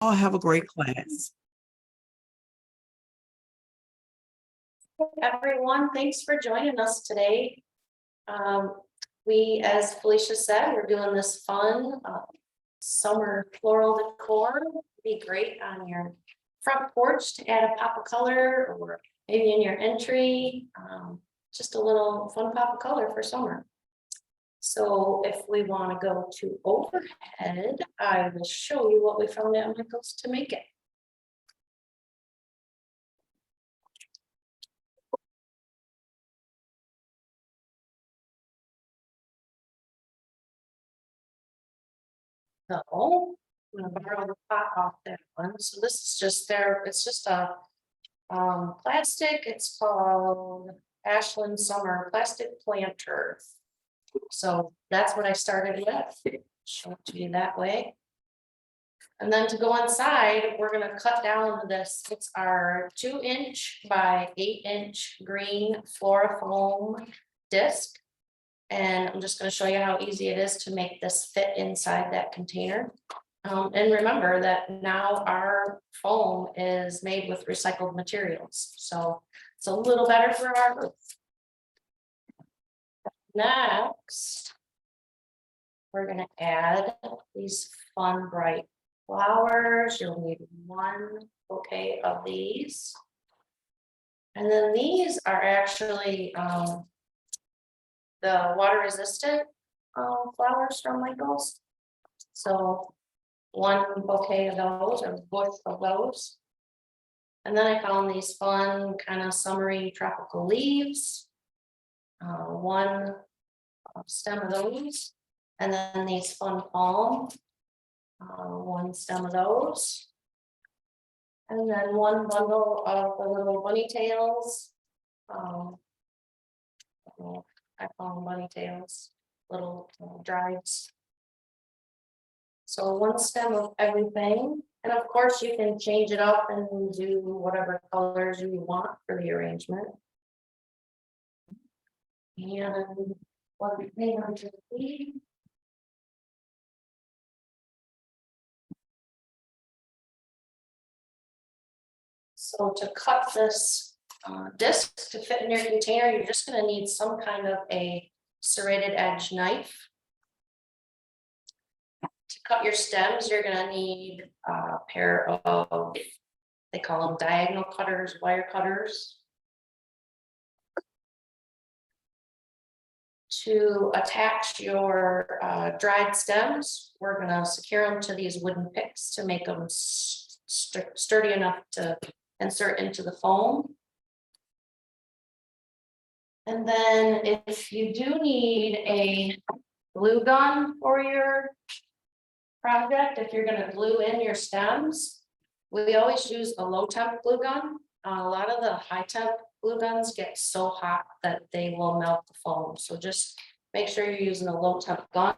I'll have a great class. Everyone, thanks for joining us today. We, as Felicia said, we're doing this fun summer floral decor. It'd be great on your front porch to add a pop of color, or maybe in your entry, just a little fun pop of color for summer. So if we want to go to overhead, I will show you what we found at Michael's to make it. So I'm gonna borrow the pot off that one. So this is just there, it's just a plastic, it's called Ashland Summer Plastic Planter. So that's what I started with, show it to you that way. And then to go inside, we're gonna cut down this, it's our 2-inch by 8-inch green FloraFōM disc. And I'm just going to show you how easy it is to make this fit inside that container. And remember that now our foam is made with recycled materials, so it's a little better for our roof. Next, we're going to add these fun bright flowers. You'll need 1 bouquet of these. And then these are actually the water resistant flowers from Michael's. So 1 bouquet of those, or bush of those. And then I found these fun kind of summery tropical leaves. 1 stem of those. And then these fun palm. 1 stem of those. And then 1 bundle of the little bunny tails. I call them bunny tails, little drieds. So 1 stem of everything. And of course you can change it up and do whatever colors you want for the arrangement. And 1 thing onto the leaf. So to cut this disc to fit in your container, you're just going to need some kind of a serrated edge knife. To cut your stems, you're going to need a pair of, they call them diagonal cutters, wire cutters. To attach your dried stems, we're going to secure them to these wooden picks to make them sturdy enough to insert into the foam. And then if you do need a glue gun for your project, if you're going to glue in your stems, we always use a low temp glue gun. A lot of the high temp glue guns get so hot that they will melt the foam. So just make sure you're using a low temp gun.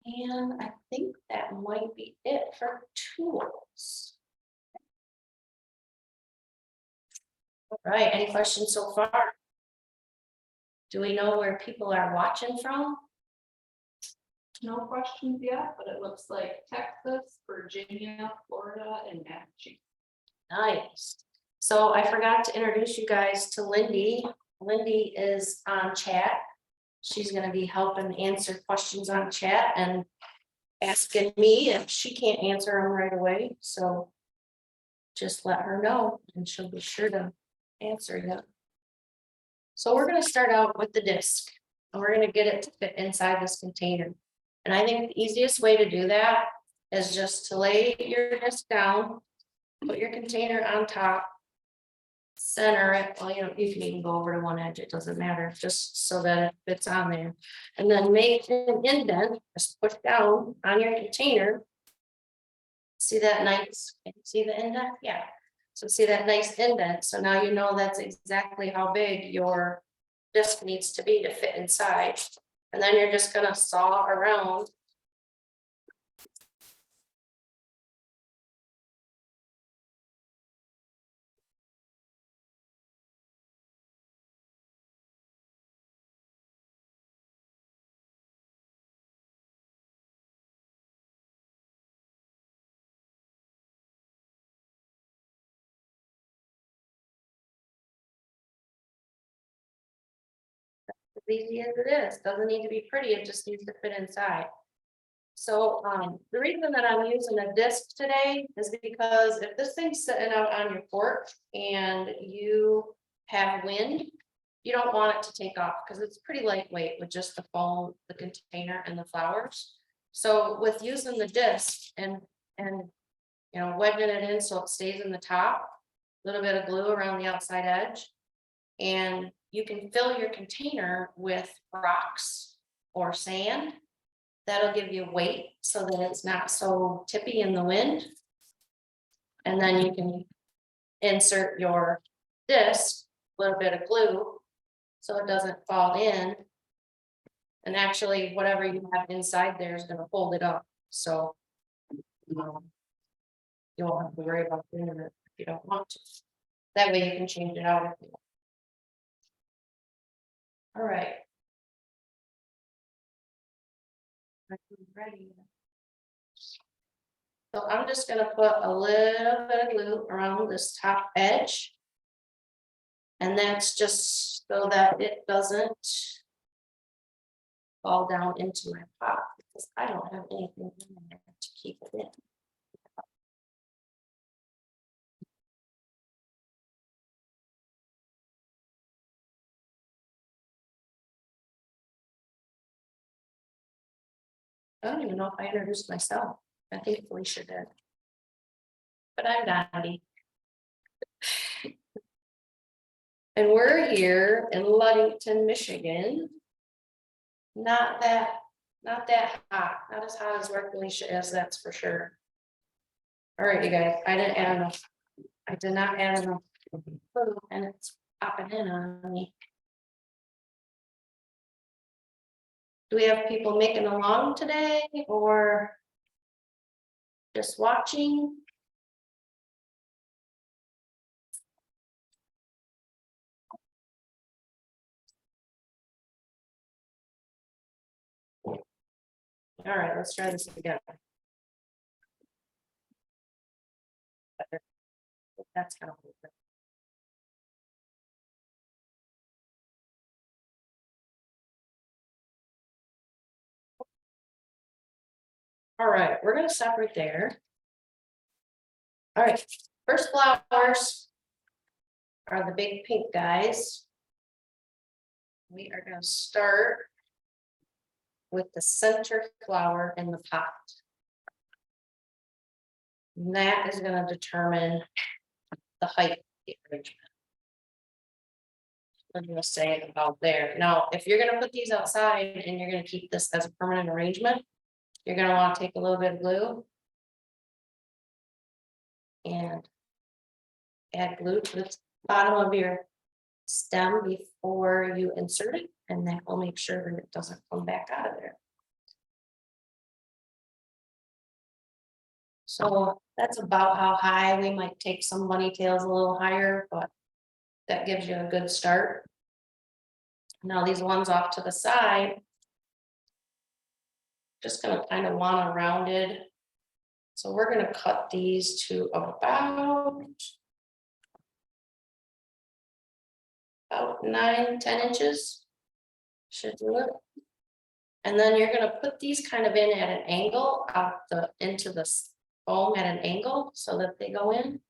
And I think that might be it for tools. All right, any questions so far? Do we know where people are watching from? No questions yet, but it looks like Texas, Virginia, Florida, and Massachusetts. Nice. So I forgot to introduce you guys to Lindy. Lindy is on chat. She's going to be helping answer questions on chat and asking me if she can't answer them right away. So just let her know and she'll be sure to answer you. So we're going to start out with the disc and we're going to get it to fit inside this container. And I think the easiest way to do that is just to lay your disc down, put your container on top, center it. Well, you can even go over to one edge, it doesn't matter, just so that it fits on there. And then make an indent, just push down on your container. See that nice, can you see the indent? Yeah. So see that nice indent. So now you know that's exactly how big your disc needs to be to fit inside. And then you're just gonna saw around easy as it is. Doesn't need to be pretty, it just needs to fit inside. So, the reason that I'm using a disc today is because if this thing's sitting out on your porch and you have wind, you don't want it to take off because it's pretty lightweight with just the foam, the container and the flowers. So with using the disc and you know, wedging it in so it stays in the top, a little bit of glue around the outside edge. And you can fill your container with rocks or sand. That'll give you weight so that it's not so tippy in the wind. And then you can insert your disc, a little bit of glue, so it doesn't fall in. And actually, whatever you have inside there is gonna hold it up, so you won't have to worry about doing it if you don't want to. That way you can change it out if you want. All right. Ready. So I'm just gonna put a little bit of glue around this top edge. And that's just so that it doesn't fall down into my pot, because I don't have anything in there to keep it in. I don't even know if I introduced myself. I think Felicia did. But I'm Dottie. And we're here in Ludington, Michigan. Not that hot, not as hot as where Felicia is, that's for sure. All right, you guys, I didn't add enough. I did not add enough food and it's popping in on me. Do we have people making along today or just watching? All right, let's try this again. That's kind of weird. All right, we're gonna stop right there. All right, first flowers are the big pink guys. We are gonna start with the center flower in the pot. And that is gonna determine the height of the arrangement. I'm gonna say it about there. Now, if you're gonna put these outside and you're gonna keep this as a permanent arrangement, you're gonna want to take a little bit of glue and add glue to the bottom of your stem before you insert it, and that will make sure that it doesn't come back out of there. So that's about how high. We might take some bunny tails a little higher, but that gives you a good start. Now these ones off to the side, just gonna kind of want a rounded. So we're gonna cut these to about 9-10 inches. Should do it. And then you're gonna put these kind of in at an angle into the foam at an angle so that they go in.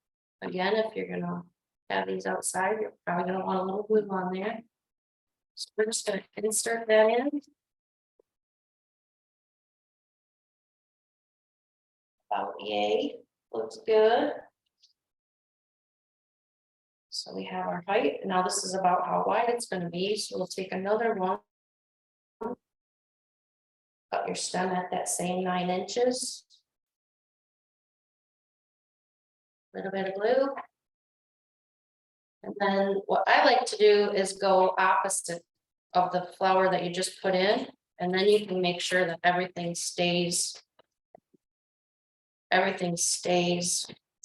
Again, if you're gonna have these outside, you're probably gonna want a little glue on there. So we're just gonna insert that in. About yay, looks good. So we have our height. Now this is about how wide it's gonna be. So we'll take another one. Cut your stem at that same 9 inches. Little bit of glue. And then what I like to do is go opposite of the flower that you just put in, and then you can make sure that everything stays.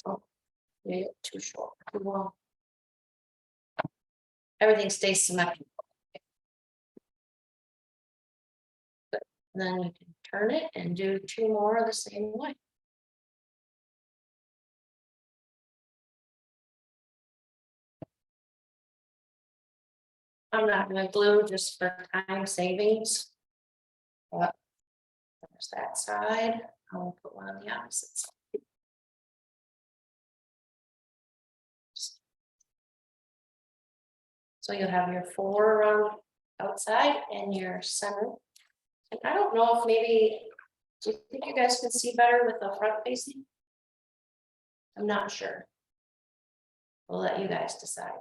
Oh, yeah, too short, too long. Everything stays symmetrical. And then you can turn it and do 2 more the same way. I'm not gonna glue just for time savings. But there's that side. I'll put one on the opposite side. So you'll have your 4 around outside and your center. And I don't know if maybe, do you think you guys can see better with the front facing? I'm not sure. We'll let you guys decide.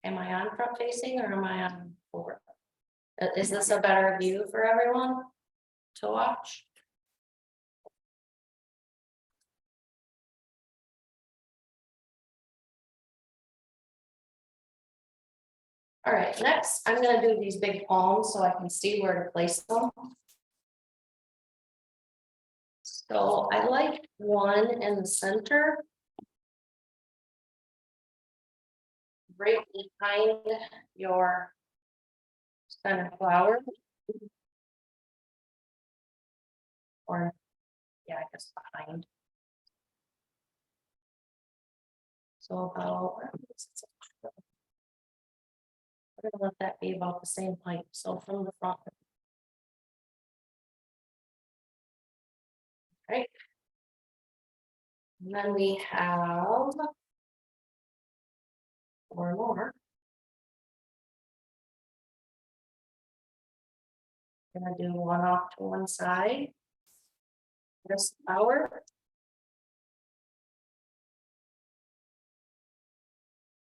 Am I on front facing or am I on forward? Is this a better view for everyone to watch? All right, next, I'm gonna do these big palms so I can see where to place them. So I like one in the center. Right behind your center flower. Or, yeah, I guess behind. So about, we're gonna let that be about the same height, so from the front. Right. And then we have 4 more. Gonna do one off to one side. This flower.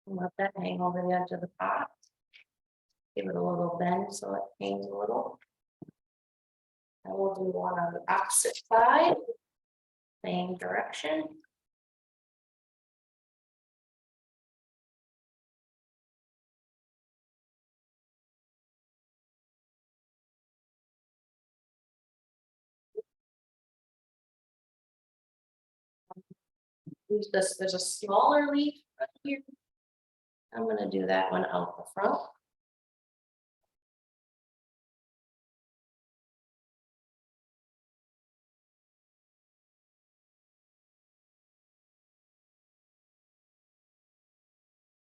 Let that hang over the edge of the pot. Give it a little bend so it hangs a little. And we'll do one on the opposite side. Same direction. Use this, there's a smaller leaf right here. I'm gonna do that one out the front.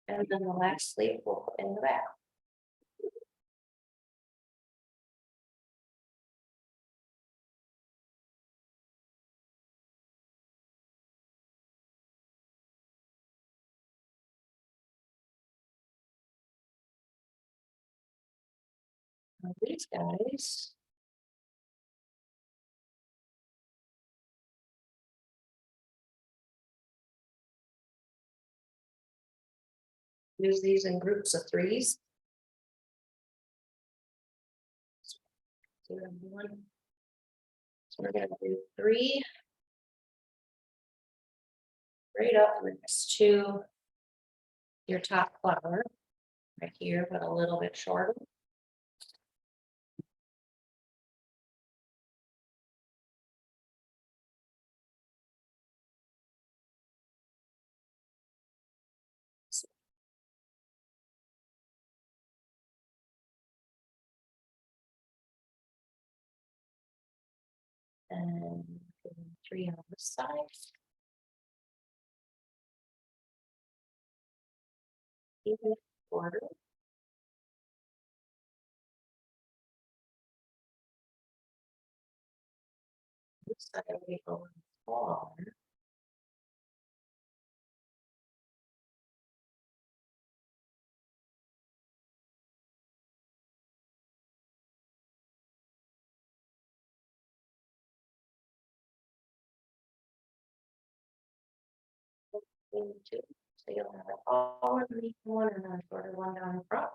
And then the last leaf we'll put in the back. Now these guys. Use these in groups of 3s. So we're gonna do 3. Right up next to your top flower. Right here, but a little bit shorter. And 3 on this side. Even quarter. This side we go smaller. Two. So you'll have it all underneath one and then shorter one down in front.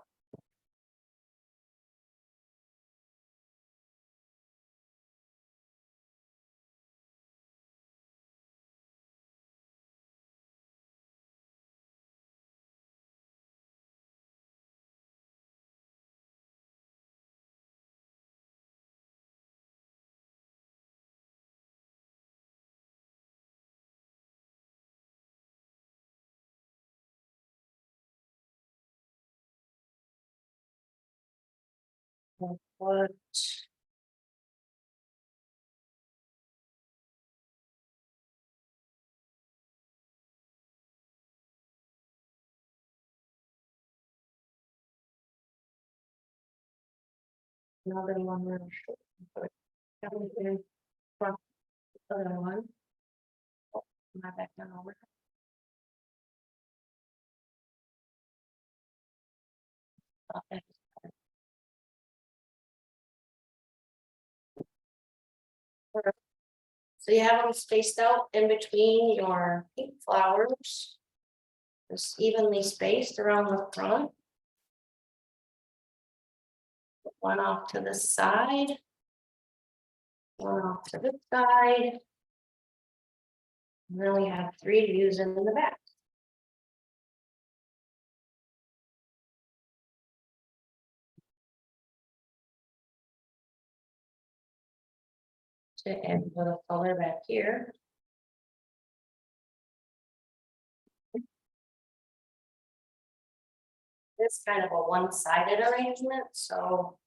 And put Another one. Other one. Oh, my back down over. Okay. So you have them spaced out in between your pink flowers. Just evenly spaced around the front. One off to the side. One off to the side. And then we have 3 views in the back. To add a little color back here. It's kind of a one-sided arrangement, so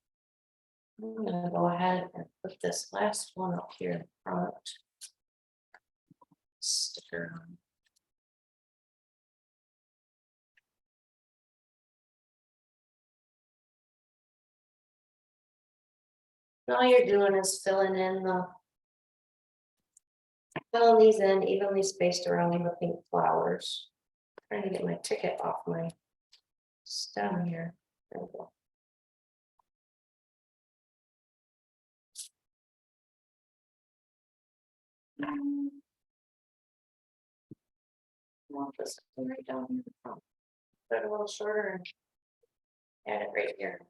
I'm gonna go ahead and put this last one up here in front. Sticker on. And all you're doing is filling these in evenly spaced around the pink flowers. Trying to get my ticket off my stem here. There we go. Want this right down here. Put it a little shorter and add it right here.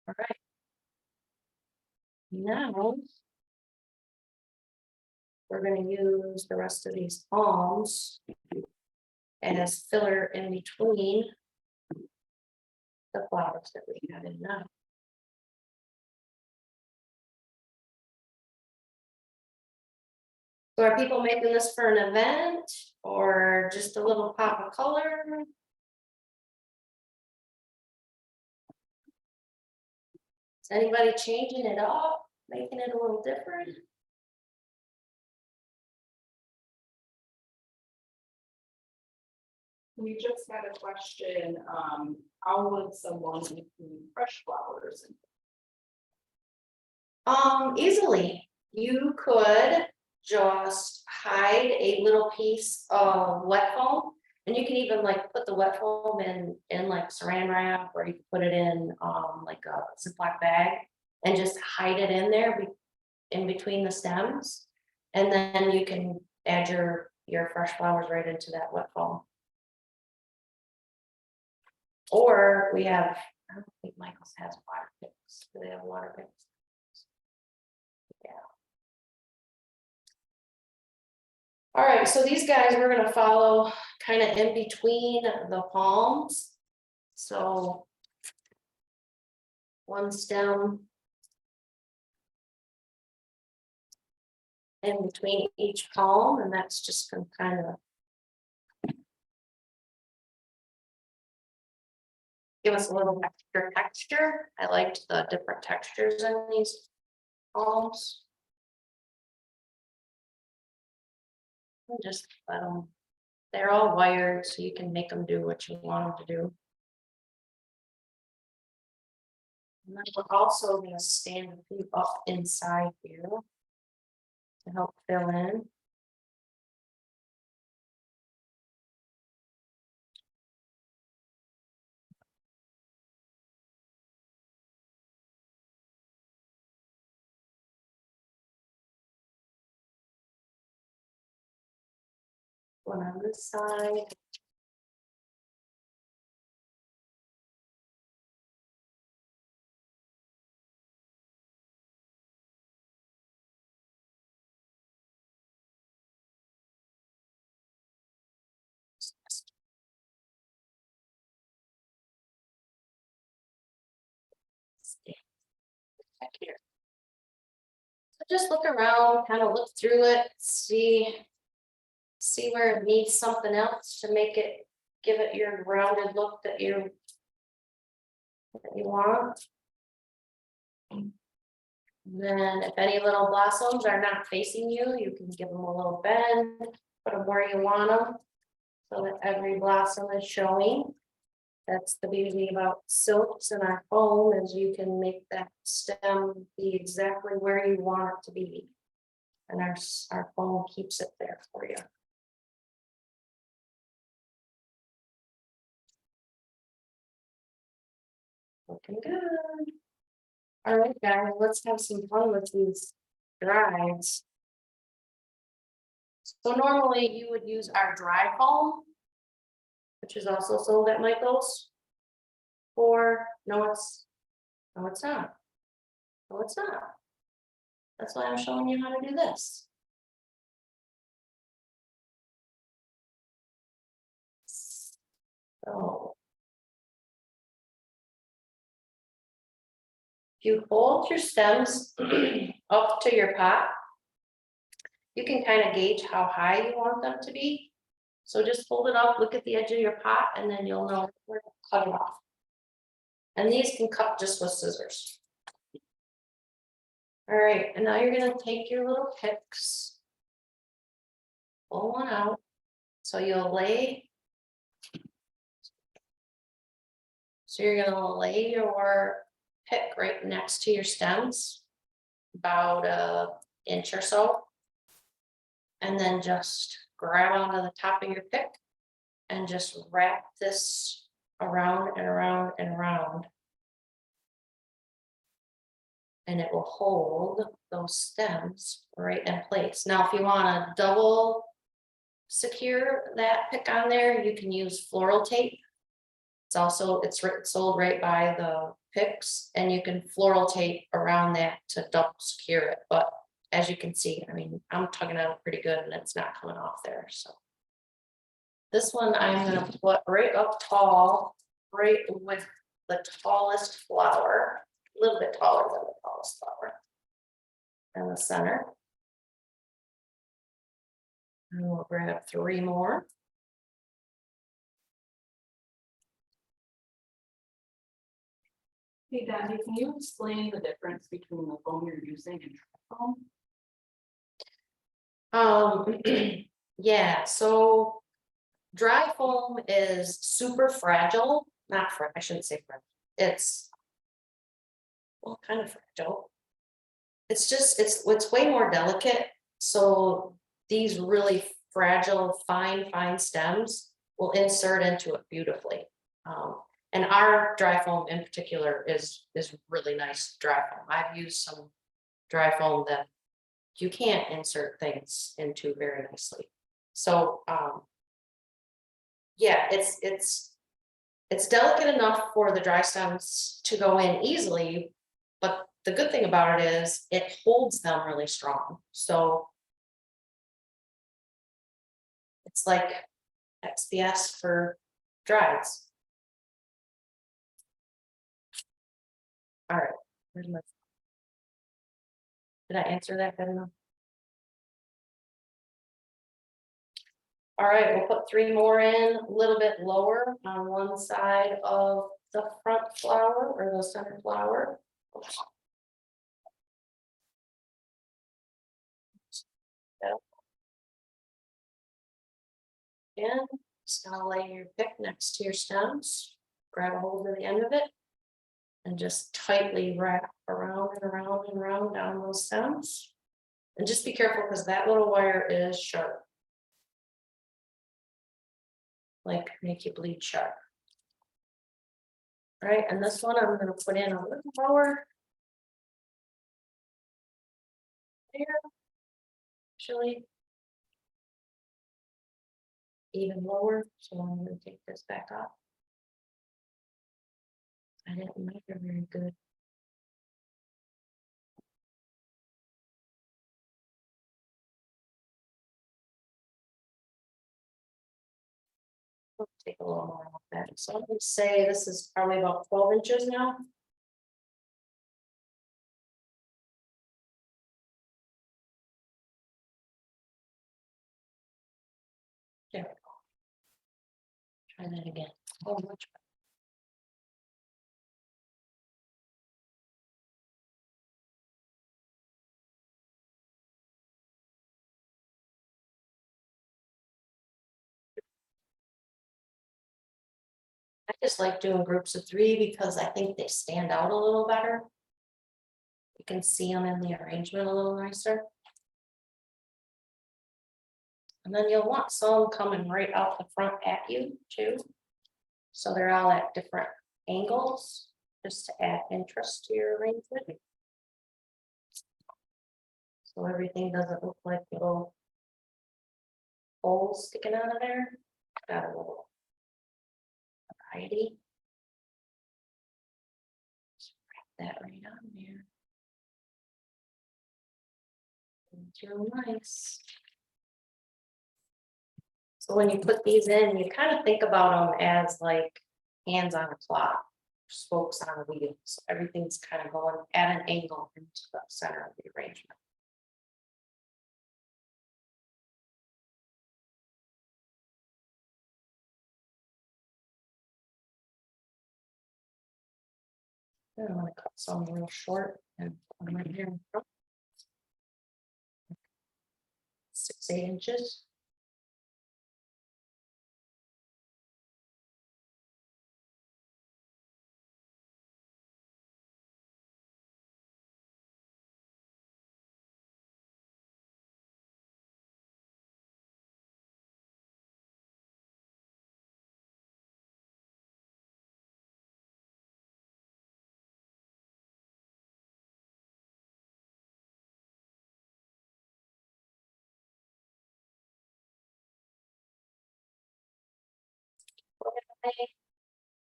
All right. Now we're going to use the rest of these palms as filler in between the flowers that we had in now. So are people making this for an event or just a little pop of color? Is anybody changing it up, making it a little different? We just had a question, how would someone include fresh flowers? Easily. You could just hide a little piece of wet foam, and you can even like put the wet foam in like saran wrap, or you can put it in like a Ziploc bag and just hide it in there in between the stems, and then you can add your fresh flowers right into that wet foam. Or we have, I don't think Michael's has water picks. Do they have water picks? Yeah. All right, so these guys we're gonna follow kind of in between the palms. So one stem in between each palm, and that's just gonna kind of give us a little extra texture. I liked the different textures in these palms. And just let them, they're all wired, so you can make them do what you want them to do. And then we're also going to stand a few up inside here to help fill in. One on this side. Back here. So just look around, kind of look through it, see where it needs something else to make it, give it your rounded look that you want. And then if any little blossoms are not facing you, you can give them a little bend. Put them where you want them, so that every blossom is showing. That's the beauty about silks and our foam, is you can make that stem be exactly where you want it to be. And our foam keeps it there for you. Looking good. All right, guys, let's have some fun with these drives. So normally you would use our dry foam, which is also sold at Michael's. Or no, it's not. No, it's not. That's why I'm showing you how to do this. So if you hold your stems up to your pot, you can kind of gauge how high you want them to be. So just hold it up, look at the edge of your pot, and then you'll know where to cut it off. And these can cut just with scissors. All right, and now you're gonna take your little picks, pull one out. So you'll lay. So you're gonna lay your pick right next to your stems, about an inch or so. And then just grab onto the top of your pick and just wrap this around and around and around. And it will hold those stems right in place. Now, if you want to double secure that pick on there, you can use floral tape. It's sold right by the picks, and you can floral tape around that to double secure it. But as you can see, I mean, I'm tugging on it pretty good and it's not coming off there. So this one I'm going to put right up tall, right with the tallest flower, a little bit taller than the tallest flower, in the center. And we'll grab 3 more. Hey, Dahlia, can you explain the difference between the foam you're using and foam? Yeah, so dry foam is super fragile, I shouldn't say fragile. It's, well, kind of fragile. It's just, it's way more delicate. So these really fragile, fine stems will insert into it beautifully. And our dry foam in particular is really nice dry foam. I've used some dry foam that you can't insert things into very nicely. So yeah, it's delicate enough for the dry stems to go in easily, but the good thing about it is it holds them really strong. So it's like XPS for drieds. All right, where's my, did I answer that good enough? All right, we'll put 3 more in, a little bit lower on one side of the front flower or the center flower. Oops. And just gonna lay your pick next to your stems, grab a hold of the end of it, and just tightly wrap around and around and around down those stems. And just be careful because that little wire is sharp. Like make you bleed sharp. All right, and this one I'm gonna put in a little lower. There. Actually. Even lower, so I'm gonna take this back off. I didn't measure very good. Let's take a little more off that. So I'm gonna say this is probably about 12 inches now. There we go. Try that again. Oh, much better. just like doing groups of 3 because I think they stand out a little better. You can see them in the arrangement a little nicer. And then you'll want some coming right out the front at you too. So they're all at different angles, just to add interest to your arrangement. So everything doesn't look like little holes sticking out of there. Got a little variety. Just wrap that right on there. It's real nice. So when you put these in, you kind of think about them as like hands on a clock, spokes on a wheel. So everything's kind of going at an angle into the center of the arrangement. I'm gonna cut some real short and put them right here in front. 6-8 inches.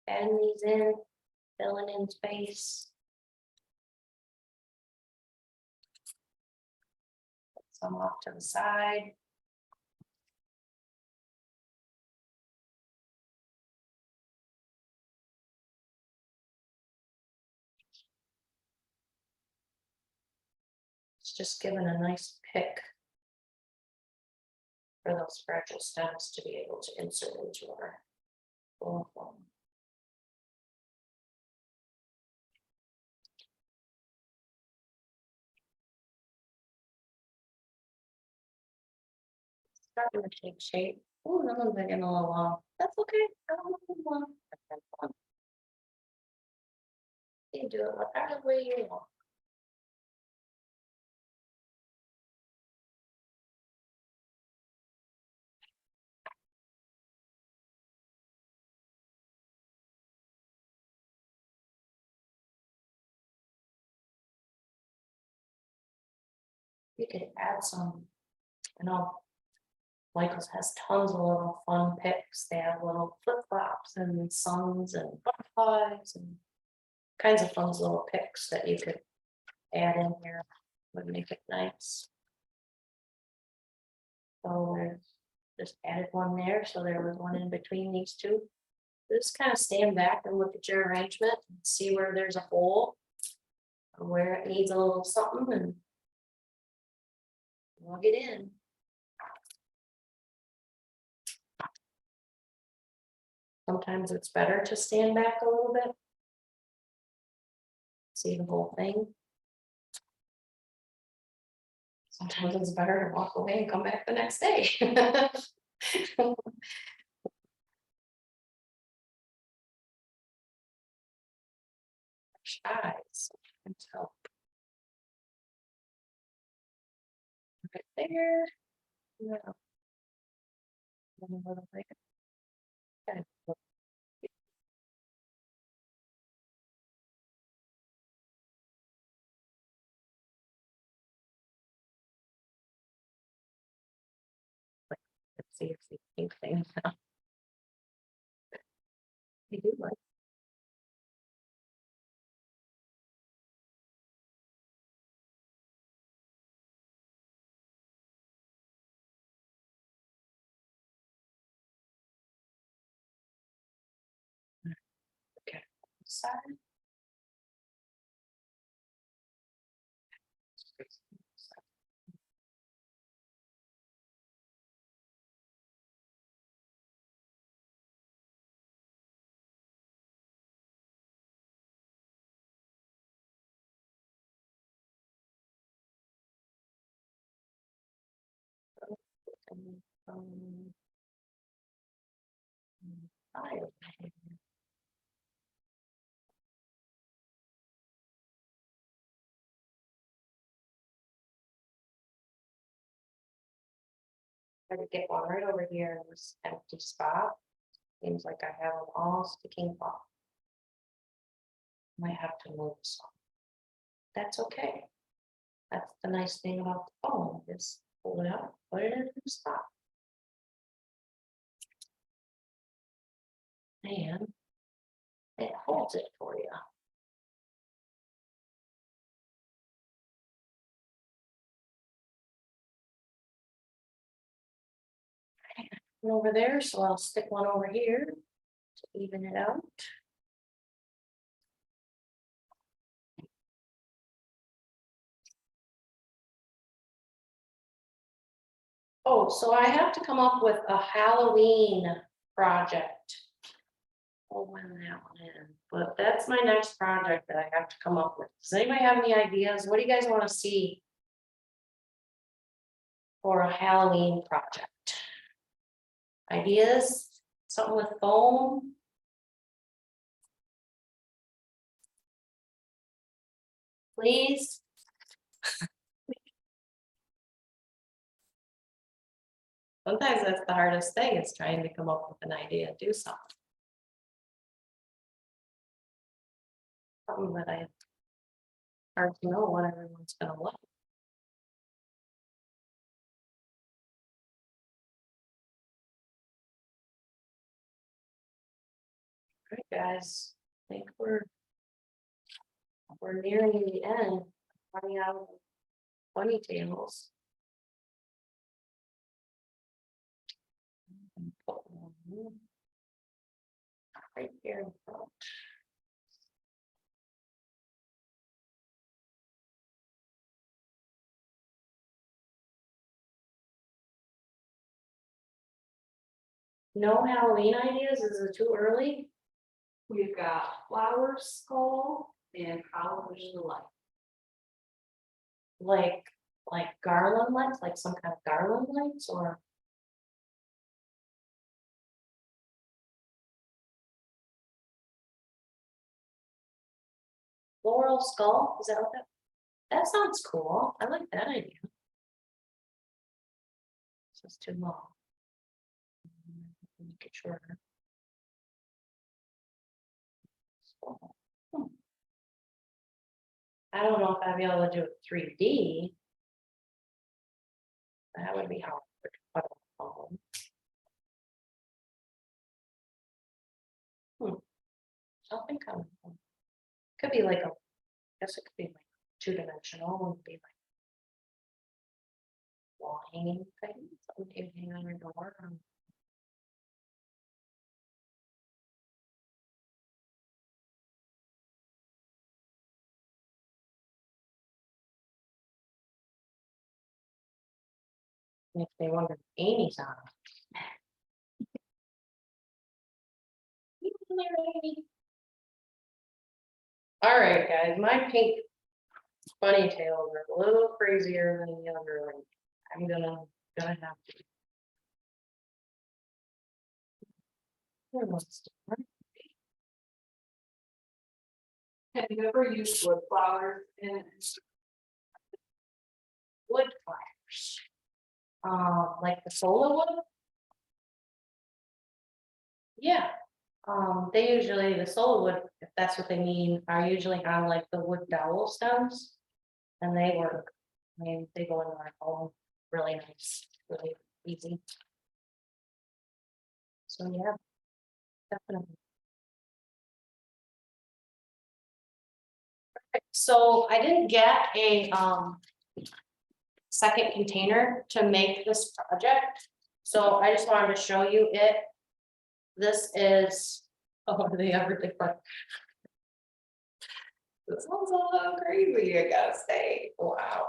Adding these in, filling in space. Put some off to the side. It's just giving a nice pick for those fragile stems to be able to insert into our FloraFōM. Starting to take shape. Oh, that one's getting a little long. That's okay. I don't want to. You can do it whatever way you want. You could add some, you know, Michael's has tons of little fun picks. They have little flip-flops and suns and butterflies and kinds of fun little picks that you could add in here. Would make it nice. So there's just added one there. So there was one in between these two. Just kind of stand back and look at your arrangement and see where there's a hole or where it needs a little something and plug it in. Sometimes it's better to stand back a little bit. See the whole thing. Sometimes it's better to walk away and come back the next day. Eyes and help. Right there. Yeah. A little bit. Okay. Let's see if these pink things now. I do like. Okay. Side. File. Try to get one right over here in this empty spot. Seems like I have them all sticking off. Might have to move some. That's okay. That's the nice thing about the phone, is pull it out, put it in the spot. And it holds it for you. One over there, so I'll stick one over here to even it out. Oh, so I have to come up with a Halloween project. Oh, when that one in, but that's my next project that I have to come up with. Does anybody have any ideas? What do you guys want to see for a Halloween project? Ideas? Something with foam? Please? Sometimes that's the hardest thing, is trying to come up with an idea, do something. Something that I hard to know what everyone's gonna like. All right, guys, I think we're nearing the end, running out of bunny tails. Put one right here in front. No Halloween ideas? Is it too early? We've got flower skull and college light. Like garland lights, like some kind of garland lights, or floral skull? Is that what that? That sounds cool. I like that idea. This is too long. Make it shorter. Hmm. I don't know if I'd be able to do it 3D. That would be hard. Something kind of could be like a, I guess it could be like two-dimensional, would be like wall hanging thing, something you hang on your door. Makes me wonder if Amy's on. You in there, Amy? All right, guys, my pink bunny tails are a little crazier than the other one. I'm gonna have to. Where was it? Have you ever used wood flowers in? Wood flowers. Like the solar wood? Yeah. They usually, the solar wood, if that's what they mean, are usually on like the wood dowel stems. And they work. I mean, they go in our home really nice, really easy. So yeah, definitely. So I didn't get a second container to make this project, so I just wanted to show you it. This is, oh, they ever different. This one's a little crazy, I gotta say. Wow.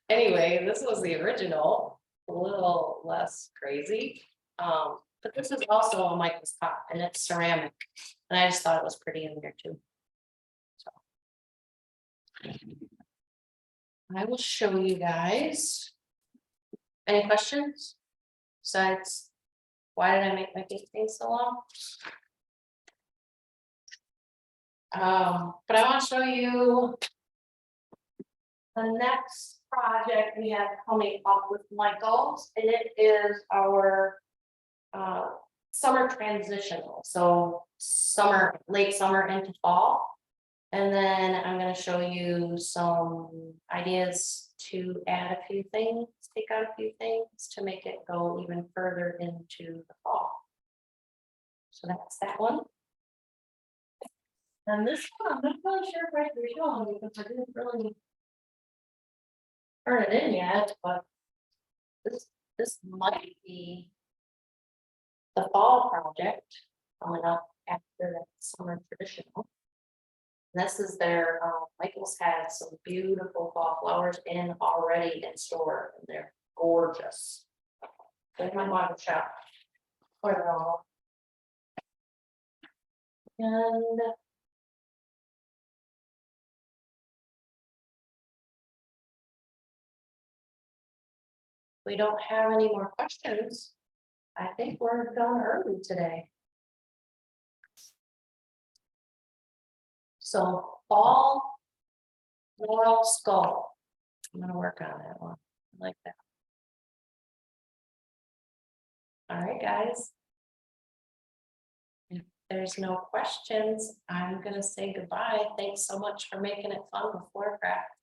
Anyway, this was the original, a little less crazy. But this is also a Michael's pot, and it's ceramic, and I just thought it was pretty in there too. I will show you guys. Any questions? Besides, why did I make my pink thing so long? But I want to show you the next project we have coming up with Michael's, and it is our summer transitional, so summer, late summer into fall. And then I'm gonna show you some ideas to add a few things, take out a few things to make it go even further into the fall. So that's that one. And this one, I'm not really sure if I can show you because I didn't really turn it in yet, but this might be the fall project coming up after that summer traditional. This is their, Michael's had some beautiful fall flowers in already in store, and they're gorgeous. They might want to shop for it all. And we don't have any more questions. I think we're done early today. So fall floral skull. I'm gonna work on that one. I like that. All right, guys. If there's no questions, I'm gonna say goodbye. Thanks so much for making it fun with FloraCraft.